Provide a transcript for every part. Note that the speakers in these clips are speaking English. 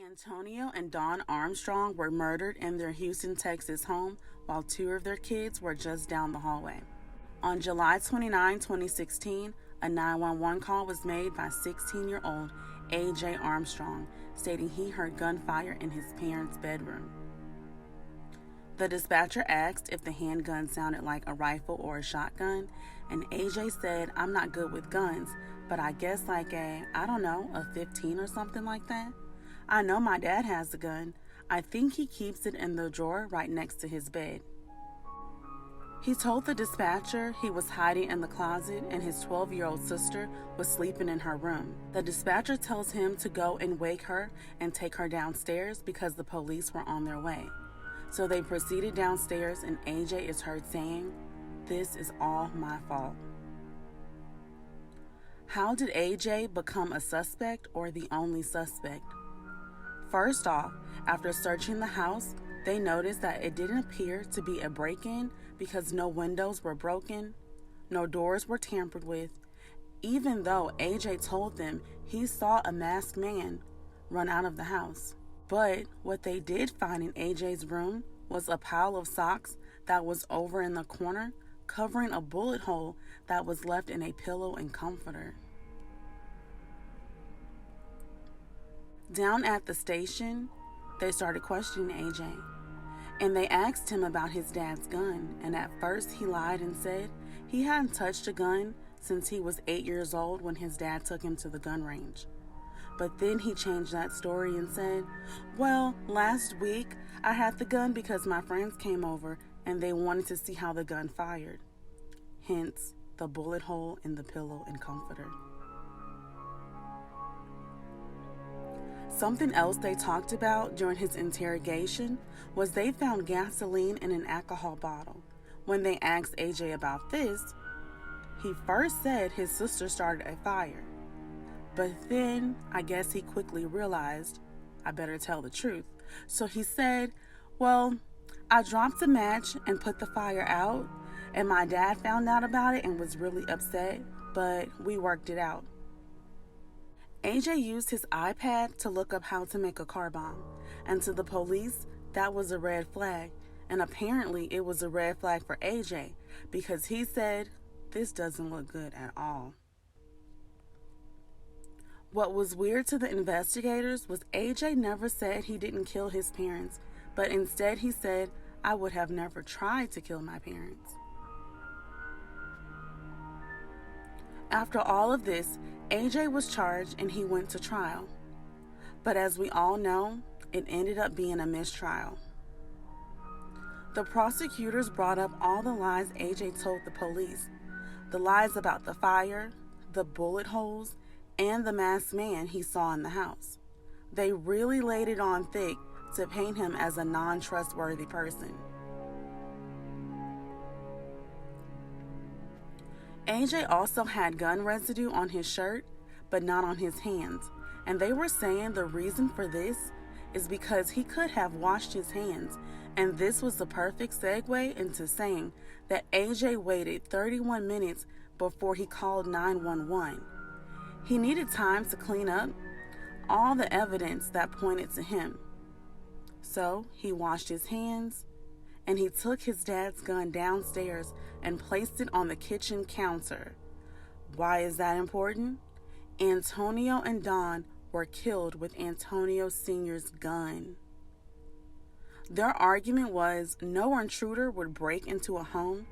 Antonio and Dawn Armstrong were murdered in their Houston, Texas home while two of their kids were just down the hallway. On July 29, 2016, a 911 call was made by 16-year-old AJ Armstrong, stating he heard gunfire in his parents' bedroom. The dispatcher asked if the handgun sounded like a rifle or a shotgun, and AJ said, "I'm not good with guns, but I guess like a 15 or something like that. I know my dad has a gun. I think he keeps it in the drawer right next to his bed." He told the dispatcher he was hiding in the closet and his 12-year-old sister was sleeping in her room. The dispatcher tells him to go and wake her and take her downstairs because the police were on their way. So they proceeded downstairs and AJ is heard saying, "This is all my fault." How did AJ become a suspect or the only suspect? First off, after searching the house, they noticed that it didn't appear to be a break-in because no windows were broken, no doors were tampered with, even though AJ told them he saw a masked man run out of the house. But what they did find in AJ's room was a pile of socks that was over in the corner, covering a bullet hole that was left in a pillow and comforter. Down at the station, they started questioning AJ, and they asked him about his dad's gun, and at first he lied and said he hadn't touched a gun since he was 8 years old when his dad took him to the gun range. But then he changed that story and said, "Well, last week I had the gun because my friends came over and they wanted to see how the gun fired." Hence, the bullet hole in the pillow and comforter. Something else they talked about during his interrogation was they found gasoline in an alcohol bottle. When they asked AJ about this, he first said his sister started a fire. But then, I guess he quickly realized, I better tell the truth. So he said, "Well, I dropped a match and put the fire out, and my dad found out about it and was really upset, but we worked it out." AJ used his iPad to look up how to make a car bomb, and to the police, that was a red flag, and apparently it was a red flag for AJ because he said, "This doesn't look good at all." What was weird to the investigators was AJ never said he didn't kill his parents, but instead he said, "I would have never tried to kill my parents." After all of this, AJ was charged and he went to trial. But as we all know, it ended up being a mistrial. The prosecutors brought up all the lies AJ told the police. The lies about the fire, the bullet holes, and the masked man he saw in the house. They really laid it on thick to paint him as a non-trustworthy person. AJ also had gun residue on his shirt, but not on his hands, and they were saying the reason for this is because he could have washed his hands, and this was the perfect segue into saying that AJ waited 31 minutes before he called 911. He needed time to clean up all the evidence that pointed to him. So he washed his hands and he took his dad's gun downstairs and placed it on the kitchen counter. Why is that important? Antonio and Dawn were killed with Antonio Sr.'s gun. Their argument was no intruder would break into a home,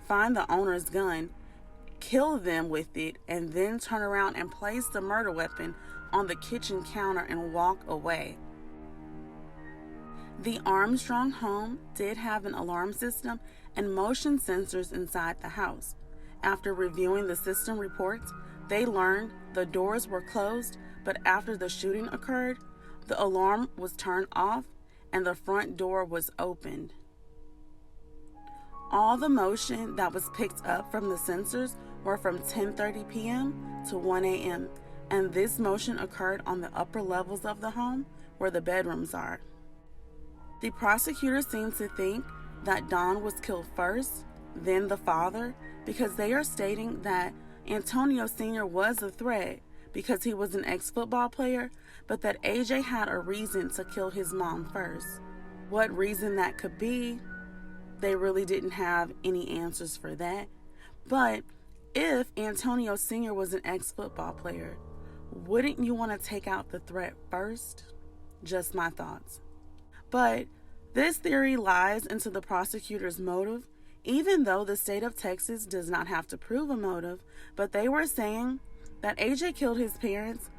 find the owner's gun, kill them with it, and then turn around and place the murder weapon on the kitchen counter and walk away. The Armstrong home did have an alarm system and motion sensors inside the house. After reviewing the system reports, they learned the doors were closed, but after the shooting occurred, the alarm was turned off and the front door was opened. All the motion that was picked up from the sensors were from 10:30 p.m. to 1 a.m., and this motion occurred on the upper levels of the home where the bedrooms are. The prosecutor seemed to think that Dawn was killed first, then the father, because they are stating that Antonio Sr. was a threat because he was an ex-football player, but that AJ had a reason to kill his mom first. What reason that could be, they really didn't have any answers for that. But if Antonio Sr. was an ex-football player, wouldn't you want to take out the threat first? Just my thoughts. But this theory lies into the prosecutor's motive, even though the state of Texas does not have to prove a motive, but they were saying that AJ killed his parents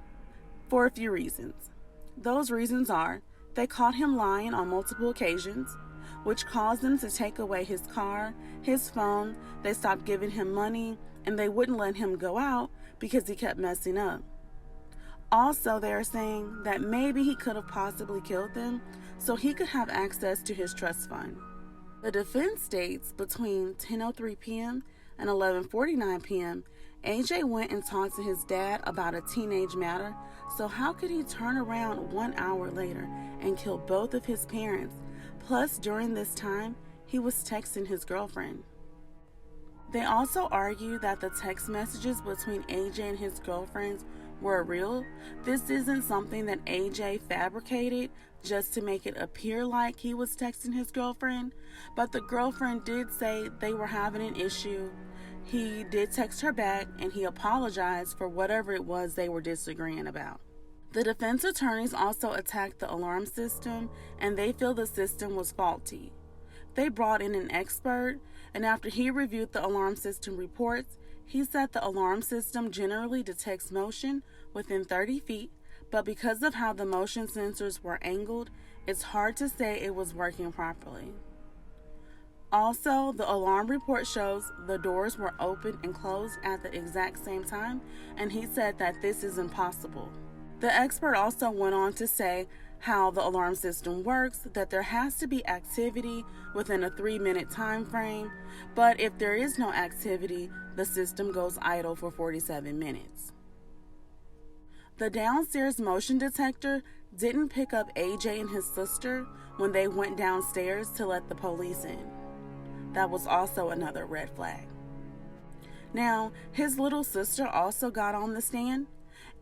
for a few reasons. Those reasons are, they caught him lying on multiple occasions, which caused them to take away his car, his phone, they stopped giving him money, and they wouldn't let him go out because he kept messing up. Also, they are saying that maybe he could have possibly killed them so he could have access to his trust fund. The defense states between 10:03 p.m. and 11:49 p.m., AJ went and talked to his dad about a teenage matter, so how could he turn around 1 hour later and kill both of his parents? Plus, during this time, he was texting his girlfriend. They also argue that the text messages between AJ and his girlfriends were real. This isn't something that AJ fabricated just to make it appear like he was texting his girlfriend, but the girlfriend did say they were having an issue. He did text her back and he apologized for whatever it was they were disagreeing about. The defense attorneys also attacked the alarm system and they feel the system was faulty. They brought in an expert, and after he reviewed the alarm system reports, he said the alarm system generally detects motion within 30 feet, but because of how the motion sensors were angled, it's hard to say it was working properly. Also, the alarm report shows the doors were open and closed at the exact same time, and he said that this is impossible. The expert also went on to say how the alarm system works, that there has to be activity within a 3-minute time frame, but if there is no activity, the system goes idle for 47 minutes. The downstairs motion detector didn't pick up AJ and his sister when they went downstairs to let the police in. That was also another red flag. Now, his little sister also got on the stand,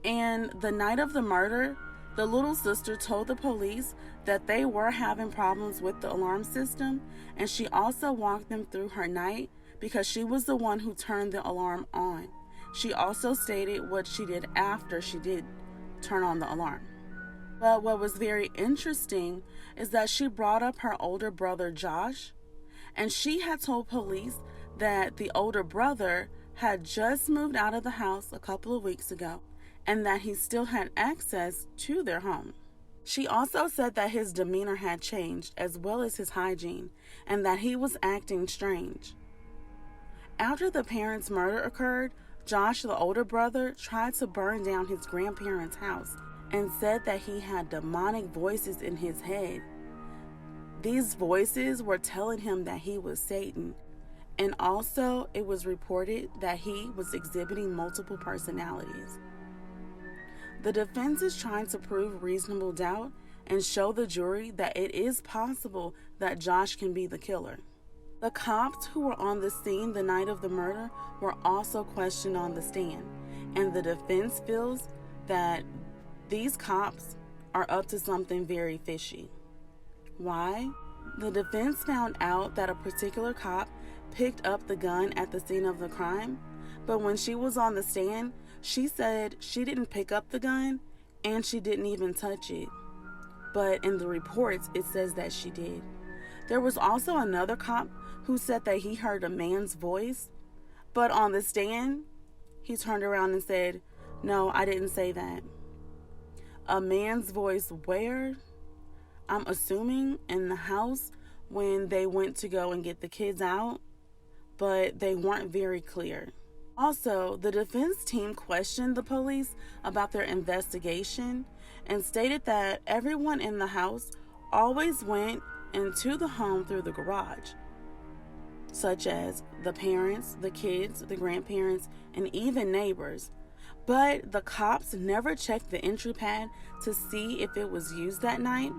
and the night of the murder, the little sister told the police that they were having problems with the alarm system, and she also walked them through her night because she was the one who turned the alarm on. She also stated what she did after she did turn on the alarm. But what was very interesting is that she brought up her older brother Josh, and she had told police that the older brother had just moved out of the house a couple of weeks ago, and that he still had access to their home. She also said that his demeanor had changed as well as his hygiene, and that he was acting strange. After the parents' murder occurred, Josh, the older brother, tried to burn down his grandparents' house and said that he had demonic voices in his head. These voices were telling him that he was Satan, and also it was reported that he was exhibiting multiple personalities. The defense is trying to prove reasonable doubt and show the jury that it is possible that Josh can be the killer. The cops who were on the scene the night of the murder were also questioned on the stand, and the defense feels that these cops are up to something very fishy. Why? The defense found out that a particular cop picked up the gun at the scene of the crime, but when she was on the stand, she said she didn't pick up the gun and she didn't even touch it. But in the reports, it says that she did. There was also another cop who said that he heard a man's voice, but on the stand, he turned around and said, "No, I didn't say that." A man's voice where? I'm assuming in the house when they went to go and get the kids out, but they weren't very clear. Also, the defense team questioned the police about their investigation and stated that everyone in the house always went into the home through the garage, such as the parents, the kids, the grandparents, and even neighbors. But the cops never checked the entry pad to see if it was used that night.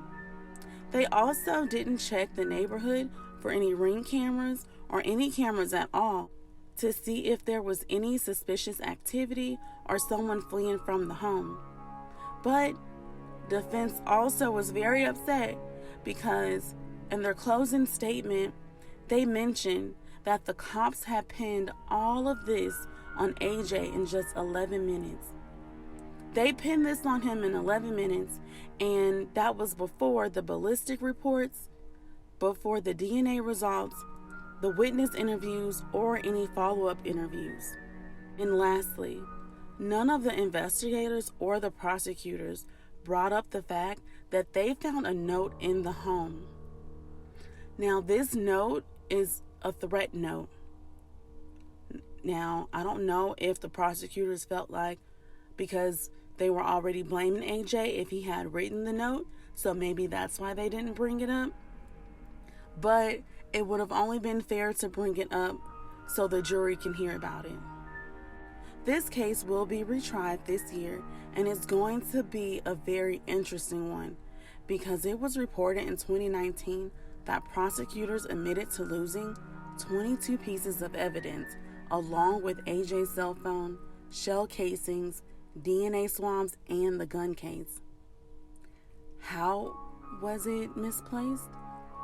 They also didn't check the neighborhood for any ring cameras or any cameras at all to see if there was any suspicious activity or someone fleeing from the home. But Defense also was very upset because in their closing statement, they mentioned that the cops had pinned all of this on AJ in just 11 minutes. They pinned this on him in 11 minutes, and that was before the ballistic reports, before the DNA results, the witness interviews, or any follow-up interviews. And lastly, none of the investigators or the prosecutors brought up the fact that they found a note in the home. Now, this note is a threat note. Now, I don't know if the prosecutors felt like, because they were already blaming AJ, if he had written the note, so maybe that's why they didn't bring it up. But it would have only been fair to bring it up so the jury can hear about it. This case will be retried this year, and it's going to be a very interesting one because it was reported in 2019 that prosecutors admitted to losing 22 pieces of evidence along with AJ's cell phone, shell casings, DNA swabs, and the gun case. How was it misplaced?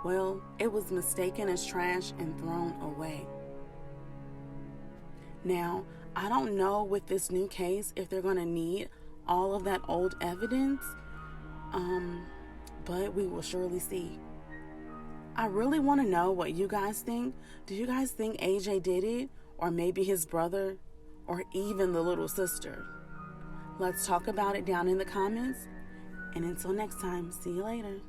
Well, it was mistaken as trash and thrown away. Now, I don't know with this new case if they're going to need all of that old evidence, but we will surely see. I really want to know what you guys think. Do you guys think AJ did it, or maybe his brother, or even the little sister? Let's talk about it down in the comments, and until next time, see you later.